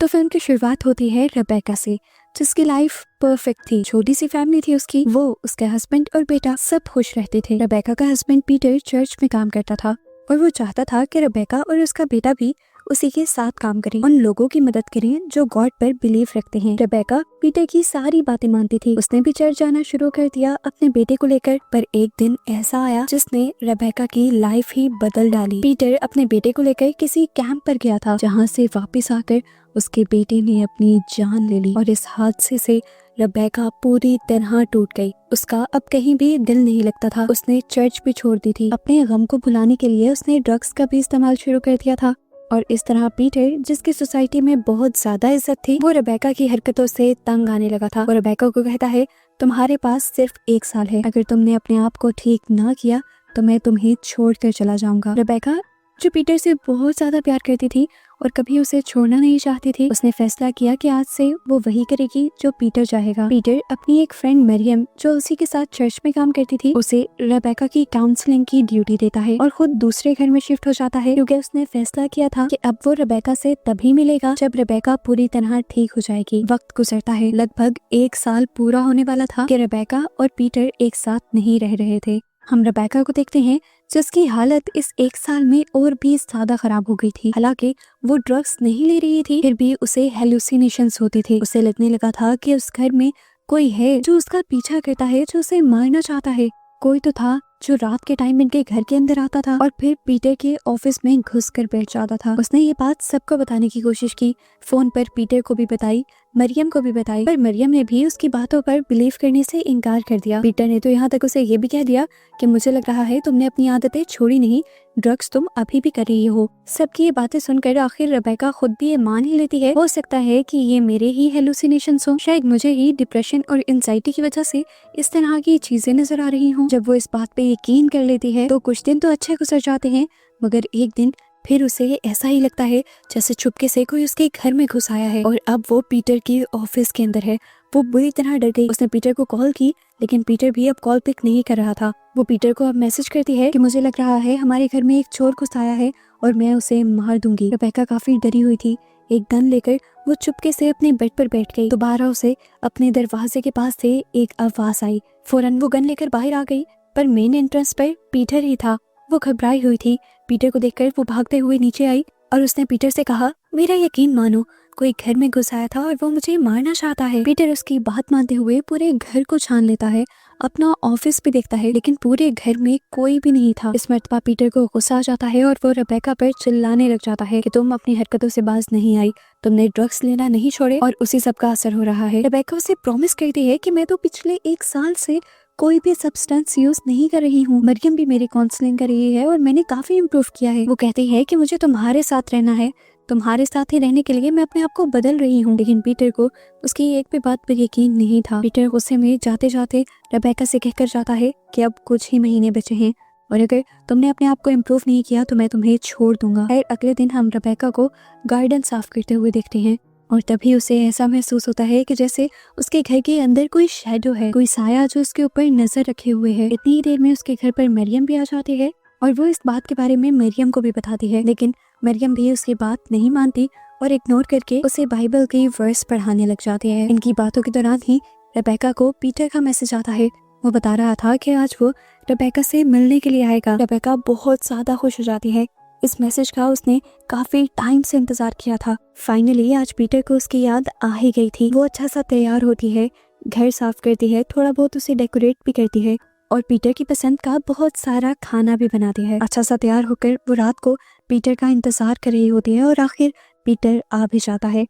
तो फिल्म की शुरुआत होती है रेबेका से, जिसकी लाइफ परफेक्ट थी। छोटी सी फैमिली थी उसकी, वो, उसके हस्बैंड और बेटा सब खुश रहते थे। रेबेका का हस्बैंड पीटर चर्च में काम करता था और वो चाहता था कि रेबेका और उसका बेटा भी उसी के साथ काम करें, उन लोगों की मदद करें जो गॉड पर बिलीव रखते हैं। रेबेका पीटर की सारी बातें मानती थी। उसने भी चर्च जाना शुरू कर दिया अपने बेटे को लेकर। पर एक दिन ऐसा आया जिसने रेबेका की लाइफ ही बदल डाली। पीटर अपने बेटे को लेकर किसी कैंप पर गया था, जहाँ से वापस आकर उसके बेटे ने अपनी जान ले ली और इस हादसे से रेबेका पूरी तरह टूट गई। उसका अब कहीं भी दिल नहीं लगता था। उसने चर्च भी छोड़ दी थी। अपने गम को भुलाने के लिए उसने ड्रग्स का भी इस्तेमाल शुरू कर दिया था। और इस तरह पीटर, जिसकी सोसाइटी में बहुत ज्यादा इज्जत थी, वो रेबेका की हरकतों से तंग आने लगा था। वो रेबेका को कहता है, तुम्हारे पास सिर्फ 1 साल है, अगर तुमने अपने आप को ठीक ना किया तो मैं तुम्हें छोड़कर चला जाऊंगा। रेबेका, जो पीटर से बहुत ज्यादा प्यार करती थी और कभी उसे छोड़ना नहीं चाहती थी, उसने फैसला किया कि आज से वो वही करेगी जो पीटर चाहेगा। पीटर अपनी एक फ्रेंड मरियम, जो उसी के साथ चर्च में काम करती थी, उसे रेबेका की काउंसलिंग की ड्यूटी देता है और खुद दूसरे घर में शिफ्ट हो जाता है, क्योंकि उसने फैसला किया था कि अब वो रेबेका से तभी मिलेगा जब रेबेका पूरी तरह ठीक हो जाएगी। वक्त गुजरता है, लगभग 1 साल पूरा होने वाला था कि रेबेका और पीटर एक साथ नहीं रह रहे थे। हम रेबेका को देखते हैं जिसकी हालत इस 1 साल में और भी ज्यादा खराब हो गई थी। हालांकि वो ड्रग्स नहीं ले रही थी, फिर भी उसे हेलुसिनेशंस होती थी। उसे लगने लगा था कि उस घर में कोई है जो उसका पीछा करता है, जो उसे मारना चाहता है। कोई तो था जो रात के टाइम इनके घर के अंदर आता था और फिर पीटर के ऑफिस में घुस कर बैठ जाता था। उसने ये बात सबको बताने की कोशिश की, फोन पर पीटर को भी बताई, मरियम को भी बताई, पर मरियम ने भी उसकी बातों पर बिलीव करने से इनकार कर दिया। पीटर ने तो यहाँ तक उसे ये भी कह दिया कि मुझे लग रहा है तुमने अपनी आदतें छोड़ी नहीं, ड्रग्स तुम अभी भी कर रही हो। सबकी ये बातें सुनकर आखिर रेबेका खुद भी ये मान ही लेती है, हो सकता है कि ये मेरे ही हेलुसिनेशंस हो, शायद मुझे ही डिप्रेशन और एंजाइटी की वजह से इस तरह की चीजें नजर आ रही हूँ। जब वो इस बात पे यकीन कर लेती है तो कुछ दिन तो अच्छे गुजर जाते हैं, मगर एक दिन फिर उसे ऐसा ही लगता है जैसे चुपके से कोई उसके घर में घुस आया है और अब वो पीटर की ऑफिस के अंदर है। वो बुरी तरह डर गई। उसने पीटर को कॉल की, लेकिन पीटर भी अब कॉल पिक नहीं कर रहा था। वो पीटर को अब मैसेज करती है कि मुझे लग रहा है हमारे घर में एक चोर घुस आया है और मैं उसे मार दूंगी। रेबेका काफी डरी हुई थी। एक गन लेकर वो चुपके से अपने बेड पर बैठ गई। दोबारा उसे अपने दरवाजे के पास से एक आवाज आई। फौरन वो गन लेकर बाहर आ गई, पर मेन एंट्रेंस पर पीटर ही था। वो घबराई हुई थी। पीटर को देखकर वो भागते हुए नीचे आई और उसने पीटर से कहा, मेरा यकीन मानो, कोई घर में घुस आया था और वो मुझे मारना चाहता है। पीटर उसकी बात मानते हुए पूरे घर को छान लेता है, अपना ऑफिस भी देखता है, लेकिन पूरे घर में कोई भी नहीं था। इस मर्तबा पीटर को गुस्सा आ जाता है और वो रेबेका पर चिल्लाने लग जाता है कि तुम अपनी हरकतों से बाज नहीं आई, तुमने ड्रग्स लेना नहीं छोड़े और उसी सब का असर हो रहा है। रेबेका उसे प्रॉमिस करती है कि मैं तो पिछले 1 साल से कोई भी सब्सटेंस यूज नहीं कर रही हूँ। मरियम भी मेरी काउंसलिंग कर रही है और मैंने काफी इम्प्रूव किया है। वो कहती है कि मुझे तुम्हारे साथ रहना है, तुम्हारे साथ ही रहने के लिए मैं अपने आप को बदल रही हूँ। लेकिन पीटर को उसकी एक भी बात पर यकीन नहीं था। पीटर गुस्से में जाते जाते रेबेका से कहकर जाता है कि अब कुछ ही महीने बचे हैं और अगर तुमने अपने आप को इम्प्रूव नहीं किया तो मैं तुम्हें छोड़ दूंगा। फिर अगले दिन हम रेबेका को गार्डन साफ करते हुए देखते हैं और तभी उसे ऐसा महसूस होता है कि जैसे उसके घर के अंदर कोई शैडो है, कोई साया जो उसके ऊपर नजर रखे हुए है। इतनी देर में उसके घर पर मरियम भी आ जाती है और वो इस बात के बारे में मरियम को भी बताती है, लेकिन मरियम भी उसकी बात नहीं मानती और इग्नोर करके उसे बाइबल के वर्स पढ़ाने लग जाती है। इनकी बातों के दौरान ही रेबेका को पीटर का मैसेज आता है। वो बता रहा था कि आज वो रेबेका से मिलने के लिए आएगा। रेबेका बहुत ज्यादा खुश हो जाती है। इस मैसेज का उसने काफी टाइम से इंतजार किया था। फाइनली आज पीटर को उसकी याद आ ही गई थी। वो अच्छा सा तैयार होती है, घर साफ करती है, थोड़ा बहुत उसे डेकोरेट भी करती है और पीटर की पसंद का बहुत सारा खाना भी बनाती है। अच्छा सा तैयार होकर वो रात को पीटर का इंतजार कर रही होती है और आखिर पीटर आ भी जाता है।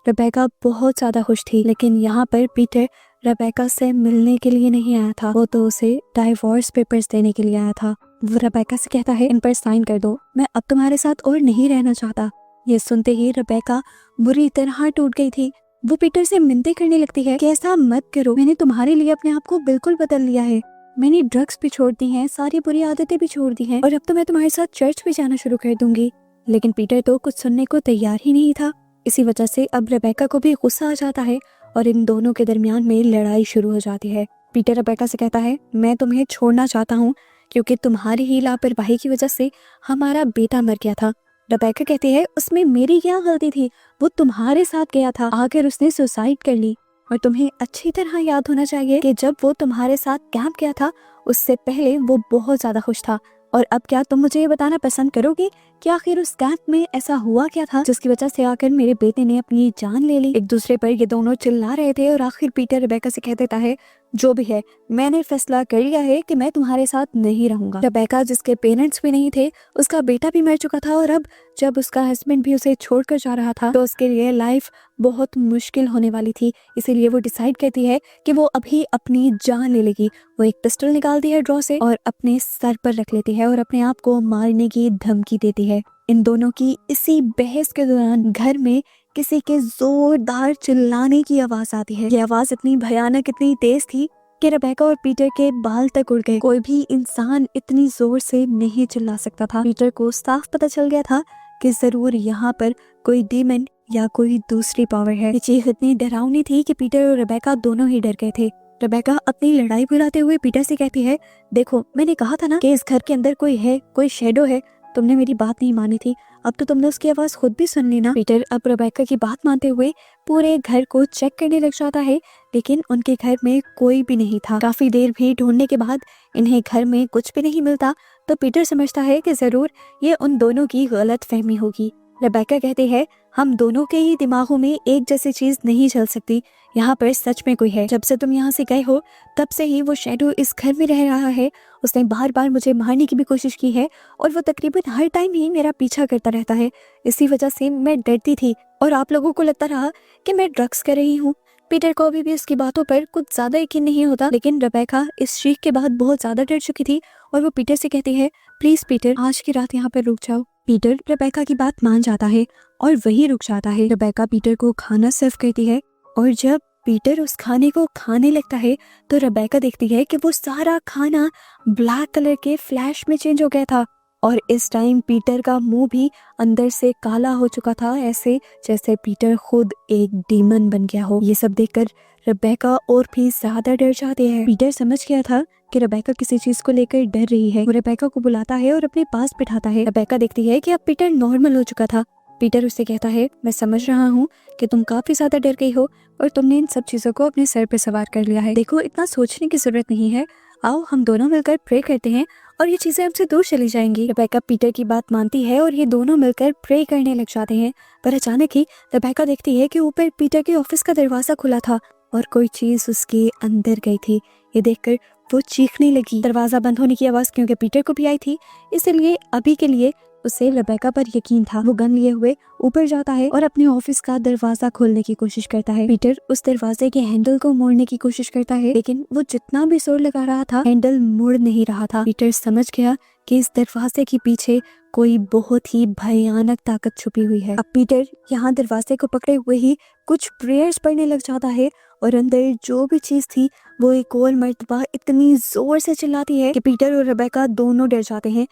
रेबेका बहुत ज्यादा खुश थी, लेकिन यहाँ पर पीटर रेबेका से मिलने के लिए नहीं आया था, वो तो उसे डाइवोर्स पेपर्स देने के लिए आया था। वो रेबेका से कहता है, इन पर साइन कर दो, मैं अब तुम्हारे साथ और नहीं रहना चाहता। ये सुनते ही रेबेका बुरी तरह टूट गई थी। वो पीटर से मिन्नतें करने लगती है कि ऐसा मत करो, मैंने तुम्हारे लिए अपने आप को बिल्कुल बदल लिया है, मैंने ड्रग्स भी छोड़ दी हैं, सारी बुरी आदतें भी छोड़ दी हैं और अब तो मैं तुम्हारे साथ चर्च भी जाना शुरू कर दूंगी। लेकिन पीटर तो कुछ सुनने को तैयार ही नहीं था। इसी वजह से अब रेबेका को भी गुस्सा आ जाता है और इन दोनों के दरमियान में लड़ाई शुरू हो जाती है। पीटर रेबेका से कहता है, मैं तुम्हें छोड़ना चाहता हूँ क्योंकि तुम्हारी ही लापरवाही की वजह से हमारा बेटा मर गया था रेबेका कहती है उसमें मेरी क्या गलती थी, वो तुम्हारे साथ गया था, आकर उसने सुसाइड कर ली। और तुम्हें अच्छी तरह याद होना चाहिए कि जब वो तुम्हारे साथ कैंप गया था उससे पहले वो बहुत ज्यादा खुश था। और अब क्या तुम मुझे ये बताना पसंद करोगे कि आखिर उस कैंप में ऐसा हुआ क्या था जिसकी वजह से आकर मेरे बेटे ने अपनी जान ले ली। एक दूसरे पर ये दोनों चिल्ला रहे थे और आखिर पीटर रेबेका से कह देता है जो भी है मैंने फैसला कर लिया है कि मैं तुम्हारे साथ नहीं रहूंगा। रेबेका जिसके पेरेंट्स भी नहीं थे, उसका बेटा भी मर चुका था और अब जब उसका हस्बैंड भी उसे छोड़कर जा रहा था तो उसके लिए लाइफ बहुत मुश्किल होने वाली थी। इसीलिए वो डिसाइड करती है कि वो अभी अपनी जान ले लेगी। वो एक पिस्टल निकालती है ड्रॉ से और अपने सर पर रख लेती है और अपने आप को मारने की धमकी देती है। इन दोनों की इसी बहस के दौरान घर में किसी के जोरदार चिल्लाने की आवाज आती है। ये आवाज इतनी भयानक, इतनी तेज थी कि रेबेका और पीटर के बाल तक उड़ गए। कोई भी इंसान इतनी जोर से नहीं चिल्ला सकता था। पीटर को साफ पता चल गया था कि जरूर यहाँ पर कोई डीमन या कोई दूसरी पावर है। ये चीख इतनी डरावनी थी कि पीटर और रेबेका दोनों ही डर गए थे। रेबेका अपनी लड़ाई भुलाते हुए पीटर से कहती है देखो मैंने कहा था ना कि इस घर के अंदर कोई है, कोई शेडो है। तुमने मेरी बात नहीं मानी थी, अब तो तुमने उसकी आवाज खुद भी सुन ली ना। पीटर अब रेबेका की बात मानते हुए पूरे घर को चेक करने लग जाता है, लेकिन उनके घर में कोई भी नहीं था। काफी देर भी ढूंढने के बाद इन्हें घर में कुछ भी नहीं मिलता तो पीटर समझता है कि जरूर ये उन दोनों की गलत फहमी होगी। रेबेका कहती है हम दोनों के ही दिमागों में एक जैसी चीज नहीं चल सकती, यहाँ पर सच में कोई है। जब से तुम यहाँ से गए हो तब से ही वो शैडो इस घर में रह रहा है। उसने बार बार मुझे मारने की भी कोशिश की है और वो तकरीबन हर टाइम ही मेरा पीछा करता रहता है। इसी वजह से मैं डरती थी और आप लोगों को लगता रहा कि मैं ड्रग्स कर रही हूँ। पीटर को अभी भी उसकी बातों पर कुछ ज्यादा यकीन नहीं होता, लेकिन रेबेका इस चीख के बाद बहुत ज्यादा डर चुकी थी और वो पीटर से कहती है प्लीज पीटर आज की रात यहाँ पर रुक जाओ। पीटर रेबेका की बात मान जाता है और वही रुक जाता है। रेबेका पीटर को खाना सर्व करती है और जब पीटर उस खाने को खाने लगता है तो रेबेका देखती है कि वो सारा खाना ब्लैक कलर के फ्लैश में चेंज हो गया था और इस टाइम पीटर का मुंह भी अंदर से काला हो चुका था, ऐसे जैसे पीटर खुद एक डीमन बन गया हो। ये सब देखकर रेबेका और भी ज्यादा डर जाती है। पीटर समझ गया था कि रेबेका किसी चीज को लेकर डर रही है। वो रेबेका को बुलाता है और अपने पास बिठाता है। रेबेका देखती है कि अब पीटर नॉर्मल हो चुका था। पीटर उससे कहता है मैं समझ रहा हूँ कि तुम काफी ज्यादा डर गई हो और तुमने इन सब चीजों को अपने सर पे सवार कर लिया है। देखो इतना सोचने की जरूरत नहीं है, आओ हम दोनों मिलकर प्रे करते हैं और ये चीजें हमसे दूर चली जाएंगी। रेबेका पीटर की बात मानती है और ये दोनों मिलकर प्रे करने लग जाते हैं। पर अचानक ही रेबेका देखती है कि ऊपर पीटर के ऑफिस का दरवाजा खुला था और कोई चीज उसके अंदर गई थी। ये देखकर वो चीखने लगी। दरवाजा बंद होने की आवाज क्योंकि पीटर को भी आई थी, इसलिए अभी के लिए उसे रेबेका पर यकीन था। वो गन लिए हुए ऊपर जाता है और अपने ऑफिस का दरवाजा खोलने की कोशिश करता है। पीटर उस दरवाजे के हैंडल को मोड़ने की कोशिश करता है, लेकिन वो जितना भी जोर लगा रहा था हैंडल मुड़ नहीं रहा था। पीटर समझ गया कि इस दरवाजे के पीछे कोई बहुत ही भयानक ताकत छुपी हुई है। अब पीटर यहाँ दरवाजे को पकड़े हुए ही कुछ प्रेयर्स पढ़ने लग जाता है और अंदर जो भी चीज थी वो एक और मर्तबा इतनी जोर से चिल्लाती है कि पीटर और रेबेका दोनों डर जाते हैं।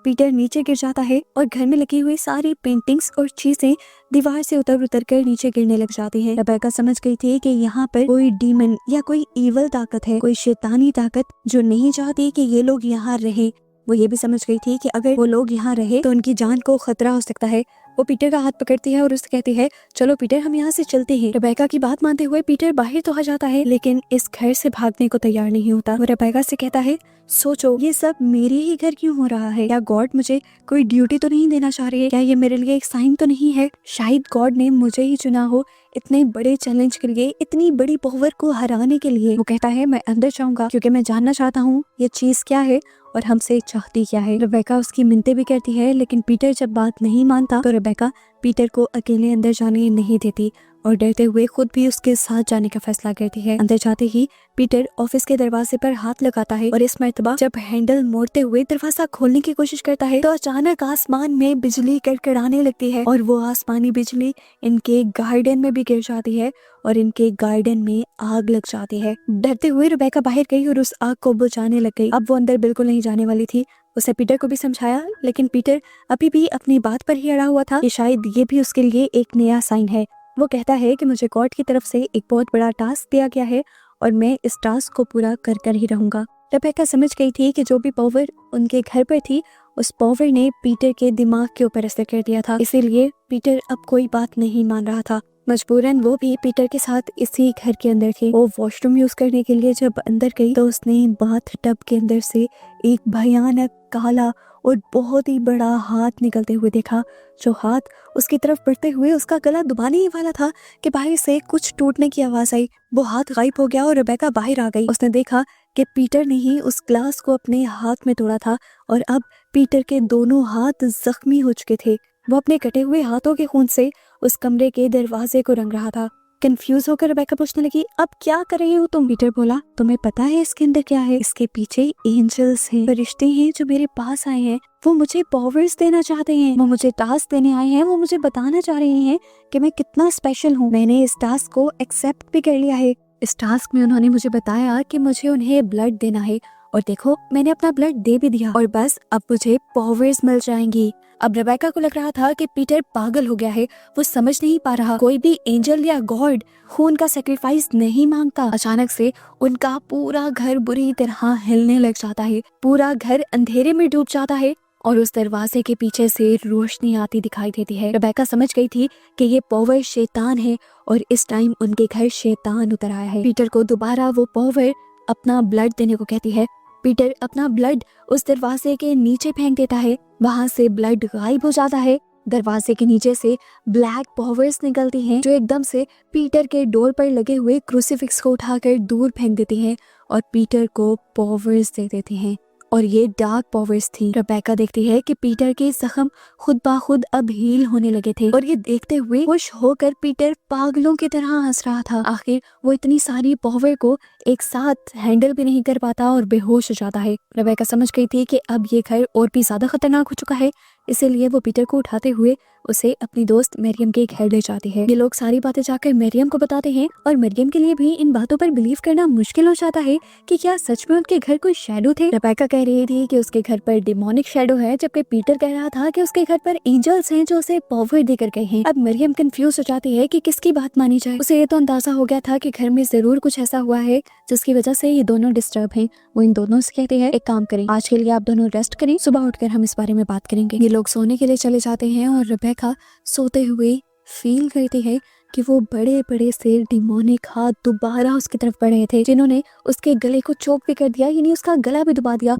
पीटर नीचे गिर जाता है और घर में लगी हुई सारी पेंटिंग्स और चीजें दीवार से उतर उतर कर नीचे गिरने लग जाती हैं। रेबेका समझ गई थी कि यहाँ पर कोई डीमन या कोई ईवल ताकत है, कोई शैतानी ताकत जो नहीं चाहती कि ये लोग यहाँ रहे। वो ये भी समझ गई थी कि अगर वो लोग यहाँ रहे तो उनकी जान को खतरा हो सकता है। वो पीटर का हाथ पकड़ती है और उससे कहती है चलो पीटर हम यहाँ से चलते हैं। रेबेका की बात मानते हुए पीटर बाहर तो आ जाता है, लेकिन इस घर से भागने को तैयार नहीं होता। वो रेबेका से कहता है सोचो ये सब मेरे ही घर क्यों हो रहा है? क्या गॉड मुझे कोई ड्यूटी तो नहीं देना चाह रही है? क्या ये मेरे लिए एक साइन तो नहीं है? शायद गॉड ने मुझे ही चुना हो इतने बड़े चैलेंज के लिए, इतनी बड़ी पावर को हराने के लिए। वो कहता है मैं अंदर जाऊंगा क्योंकि मैं जानना चाहता हूँ ये चीज क्या है और हमसे चाहती क्या है। रेबेका उसकी मिन्नतें भी करती है, लेकिन पीटर जब बात नहीं मानता तो रेबेका पीटर को अकेले अंदर जाने नहीं देती और डरते हुए खुद भी उसके साथ जाने का फैसला करती है। अंदर जाते ही पीटर ऑफिस के दरवाजे पर हाथ लगाता है और इस मर्तबा जब हैंडल मोड़ते हुए दरवाजा खोलने की कोशिश करता है तो अचानक आसमान में बिजली कड़कड़ाने लगती है और वो आसमानी बिजली इनके गार्डन में भी गिर जाती है और इनके गार्डन में आग लग जाती है। डरते हुए रेबेका बाहर गई और उस आग को बुझाने लग गई। अब वो अंदर बिल्कुल नहीं जाने वाली थी। उसे पीटर को भी समझाया, लेकिन पीटर अभी भी अपनी बात पर ही अड़ा हुआ था कि शायद ये भी उसके लिए एक नया साइन है। वो कहता है कि मुझे गॉड की तरफ से एक बहुत बड़ा टास्क दिया गया है और मैं इस टास्क को पूरा कर कर ही रहूंगा। रेबेका समझ गई थी कि जो भी पावर उनके घर पर थी उस पावर ने पीटर के दिमाग के ऊपर असर कर दिया था, इसीलिए पीटर अब कोई बात नहीं मान रहा था। मजबूरन वो भी पीटर के साथ इसी घर के अंदर थी। वो वॉशरूम यूज करने के लिए जब अंदर गई तो उसने बाथ टब के अंदर से एक भयानक काला और बहुत ही बड़ा हाथ निकलते हुए देखा। जो हाथ उसकी तरफ बढ़ते हुए उसका गला दबाने ही वाला था कि बाहर से कुछ टूटने की आवाज आई। वो हाथ गायब हो गया और रेबेका बाहर आ गई। उसने देखा कि पीटर ने ही उस ग्लास को अपने हाथ में तोड़ा था और अब पीटर के दोनों हाथ जख्मी हो चुके थे। वो अपने कटे हुए हाथों के खून से उस कमरे के दरवाजे को रंग रहा था। कंफ्यूज होकर रेबेका पूछने लगी, अब क्या कर रही हो तुम? पीटर बोला, तुम्हें पता है इसके अंदर क्या है? इसके पीछे एंजल्स हैं, फरिश्ते हैं जो मेरे पास आए हैं। वो मुझे पावर्स देना चाहते हैं, वो मुझे टास्क देने आए हैं, वो मुझे बताना चाह रहे हैं कि मैं कितना स्पेशल हूँ। मैंने इस टास्क को एक्सेप्ट भी कर लिया है। इस टास्क में उन्होंने मुझे बताया कि मुझे उन्हें ब्लड देना है और देखो मैंने अपना ब्लड दे भी दिया और बस अब मुझे पावर्स मिल जाएंगी। अब रेबेका को लग रहा था कि पीटर पागल हो गया है, वो समझ नहीं पा रहा। कोई भी एंजल या गॉड खून का सेक्रीफाइस नहीं मांगता। अचानक से उनका पूरा घर बुरी तरह हिलने लग जाता है, पूरा घर अंधेरे में डूब जाता है और उस दरवाजे के पीछे से रोशनी आती दिखाई देती है। रेबेका समझ गई थी कि ये पावर शैतान है और इस टाइम उनके घर शैतान उतर आया है। पीटर को दोबारा वो पावर अपना ब्लड देने को कहती है। पीटर अपना ब्लड उस दरवाजे के नीचे फेंक देता है, वहां से ब्लड गायब हो जाता है। दरवाजे के नीचे से ब्लैक पावर्स निकलती हैं जो एकदम से पीटर के डोर पर लगे हुए क्रूसीफिक्स को उठाकर दूर फेंक देती हैं और पीटर को पावर्स दे देती हैं और ये डार्क पावर्स थी। रेबेका देखती है कि पीटर के जख्म खुद ब खुद अब हील होने लगे थे और ये देखते हुए खुश होकर पीटर पागलों की तरह हंस रहा था। आखिर वो इतनी सारी पावर को एक साथ हैंडल भी नहीं कर पाता और बेहोश हो जाता है। रेबेका समझ गई थी कि अब ये घर और भी ज्यादा खतरनाक हो चुका है, इसीलिए वो पीटर को उठाते हुए उसे अपनी दोस्त मरियम के घर ले जाती है। ये लोग सारी बातें जाकर मरियम को बताते हैं और मरियम के लिए भी इन बातों पर बिलीव करना मुश्किल हो जाता है कि क्या सच में उनके घर कोई शैडो थे। रेबेका कह रही थी कि उसके घर पर डिमोनिक शैडो है, जबकि पीटर कह रहा था कि उसके घर पर एंजल्स हैं जो उसे पावर देकर गए हैं। अब मरियम कंफ्यूज हो जाती है कि किसकी बात मानी जाए। उसे ये तो अंदाजा हो गया था कि घर में जरूर कुछ ऐसा हुआ है जिसकी वजह से ये दोनों डिस्टर्ब हैं। वो इन दोनों से कहते हैं, एक काम करें, आज के लिए आप दोनों रेस्ट करें, सुबह उठकर हम इस बारे में बात करेंगे। ये लोग सोने के लिए चले जाते हैं और रेबेका सोते हुए फील करती है कि वो बड़े बड़े से डिमोनिक हाथ दोबारा उसकी तरफ बढ़ रहे थे, जिन्होंने उसके गले को चोक भी कर दिया, यानी उसका गला भी दबा दिया।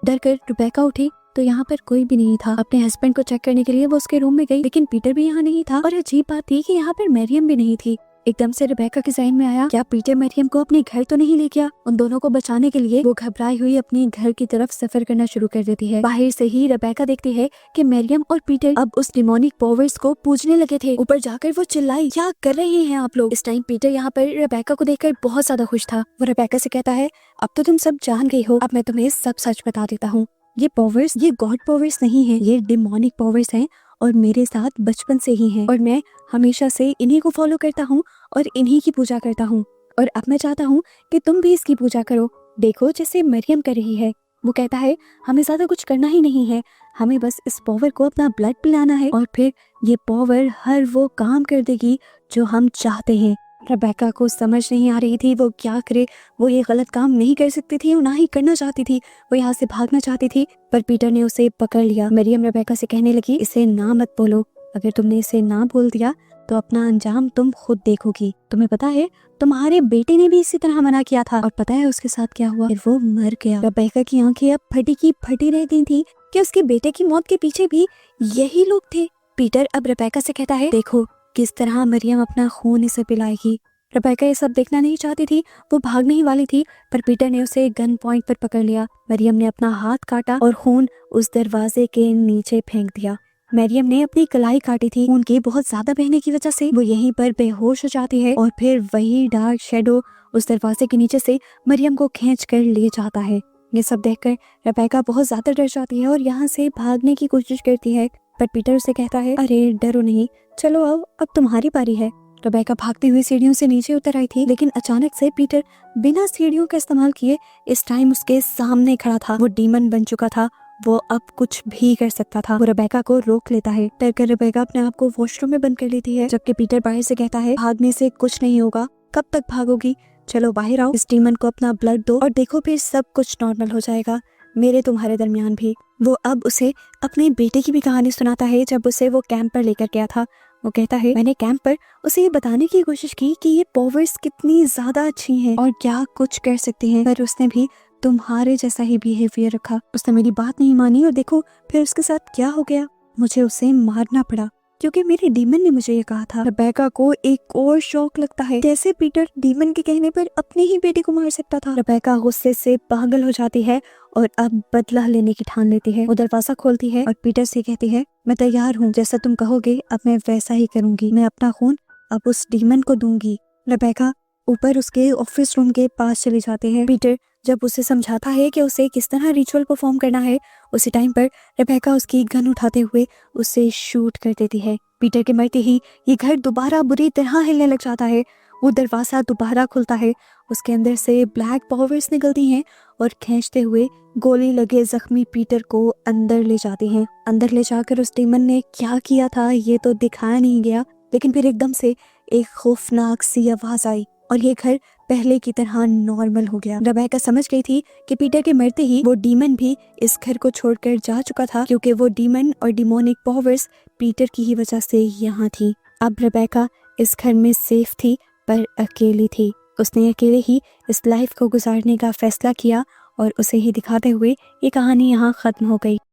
डर कर रेबेका उठी तो यहाँ पर कोई भी नहीं था। अपने हस्बैंड को चेक करने के लिए वो उसके रूम में गई, लेकिन पीटर भी यहाँ नहीं था और अजीब बात थी कि यहाँ पर मरियम भी नहीं थी। एकदम से रेबेका के ज़हन में आया, क्या पीटर मरियम को अपने घर तो नहीं ले गया? उन दोनों को बचाने के लिए वो घबराई हुई अपने घर की तरफ सफर करना शुरू कर देती है। बाहर से ही रेबेका देखती है कि मरियम और पीटर अब उस डिमोनिक पावर्स को पूजने लगे थे। ऊपर जाकर वो चिल्लाई, क्या कर रहे हैं आप लोग? इस टाइम पीटर यहाँ पर रेबेका को देखकर बहुत ज्यादा खुश था। वो रेबेका से कहता है, अब तो तुम सब जान गई हो, अब मैं तुम्हें सब सच बता देता हूँ। ये पावर्स ये गॉड पावर्स नहीं है, ये डिमोनिक पावर्स हैं और मेरे साथ बचपन से ही हैं और मैं हमेशा से इन्हीं को फॉलो करता हूँ और इन्हीं की पूजा करता हूँ और अब मैं चाहता हूँ कि तुम भी इसकी पूजा करो। देखो जैसे मरियम कर रही है। वो कहता है, हमें ज्यादा कुछ करना ही नहीं है, हमें बस इस पावर को अपना ब्लड पिलाना है और फिर ये पावर हर वो काम कर देगी जो हम चाहते हैं। रेबेका को समझ नहीं आ रही थी वो क्या करे। वो ये गलत काम नहीं कर सकती थी, ना ही करना चाहती थी। वो यहाँ से भागना चाहती थी पर पीटर ने उसे पकड़ लिया। मरियम रेबेका से कहने लगी, इसे ना मत बोलो, अगर तुमने इसे ना बोल दिया तो अपना अंजाम तुम खुद देखोगी। तुम्हें पता है तुम्हारे बेटे ने भी इसी तरह मना किया था और पता है उसके साथ क्या हुआ? फिर वो मर गया। रेबेका की आंखें अब फटी की फटी रह गई थी कि उसके बेटे की मौत के पीछे भी यही लोग थे। पीटर अब रेबेका से कहता है, देखो किस तरह मरियम अपना खून इसे पिलाएगी। रेबेका ये सब देखना नहीं चाहती थी, वो भागने ही वाली थी पर पीटर ने उसे गन पॉइंट पर पकड़ लिया। मरियम ने अपना हाथ काटा और खून उस दरवाजे के नीचे फेंक दिया। मरियम ने अपनी कलाई काटी थी, खून के बहुत ज्यादा बहने की वजह से वो यहीं पर बेहोश हो जाती है और फिर वही डार्क शेडो उस दरवाजे के नीचे से मरियम को खींच कर ले जाता है। ये सब देखकर रेबेका बहुत ज्यादा डर जाती है और यहाँ से भागने की कोशिश करती है पर पीटर उसे कहता है, अरे डरो नहीं, चलो अब तुम्हारी बारी है। रेबेका भागती हुई सीढ़ियों से नीचे उतर आई थी, लेकिन अचानक से पीटर बिना सीढ़ियों का इस्तेमाल किए इस टाइम उसके सामने खड़ा था। वो डीमन बन चुका था, वो अब कुछ भी कर सकता था। वो रेबेका को रोक लेता है। डरकर रेबेका अपने आप को वॉशरूम में बंद कर लेती है, जबकि पीटर बाहर से कहता है, भागने से कुछ नहीं होगा, कब तक भागोगी, चलो बाहर आओ, इस डीमन को अपना ब्लड दो और देखो फिर सब कुछ नॉर्मल हो जाएगा। मेरे तुम्हारे दरमियान भी। वो अब उसे अपने बेटे की भी कहानी सुनाता है जब उसे वो कैंप पर लेकर गया था। वो कहता है, मैंने कैंप पर उसे ये बताने की कोशिश की कि ये पावर्स कितनी ज्यादा अच्छी हैं और क्या कुछ कर सकती हैं, पर उसने भी तुम्हारे जैसा ही बिहेवियर रखा। उसने मेरी बात नहीं मानी और देखो फिर उसके साथ क्या हो गया। मुझे उसे मारना पड़ा क्योंकि मेरे डीमन ने मुझे ये कहा था। रेबेका को एक और शौक लगता है, जैसे पीटर डीमन के कहने पर अपने ही बेटे को मार सकता था। रेबेका गुस्से से पागल हो जाती है और अब बदला लेने की ठान लेती है। वो दरवाजा खोलती है और पीटर से कहती है, मैं तैयार हूँ, जैसा तुम कहोगे अब मैं वैसा ही करूंगी। मैं अपना खून अब उस डीमन को दूंगी। रेबेका ऊपर उसके ऑफिस रूम के पास चली जाती है। पीटर जब उसे समझाता है कि उसे किस तरह रिचुअल परफॉर्म करना है, उसी टाइम पर रेबेका उसकी गन उठाते हुए उसे शूट कर देती है। पीटर के मरते ही ये घर दोबारा बुरी तरह हिलने लग जाता है। वो दरवाजा दोबारा खुलता है, उसके अंदर से ब्लैक पावर्स निकलती हैं और खींचते हुए गोली लगे जख्मी पीटर को अंदर ले जाती हैं। अंदर ले जाकर उस डीमन ने क्या किया था ये तो दिखाया नहीं गया, लेकिन फिर एकदम से एक खौफनाक सी आवाज आई और ये घर पहले की तरह नॉर्मल हो गया। रेबेका समझ गई थी कि पीटर के मरते ही वो डीमन भी इस घर को छोड़कर जा चुका था, क्योंकि वो डीमन और डिमोनिक पावर्स पीटर की ही वजह से यहाँ थी। अब रेबेका इस घर में सेफ थी पर अकेली थी। उसने अकेले ही इस लाइफ को गुजारने का फैसला किया और उसे ही दिखाते हुए ये कहानी यहाँ खत्म हो गई।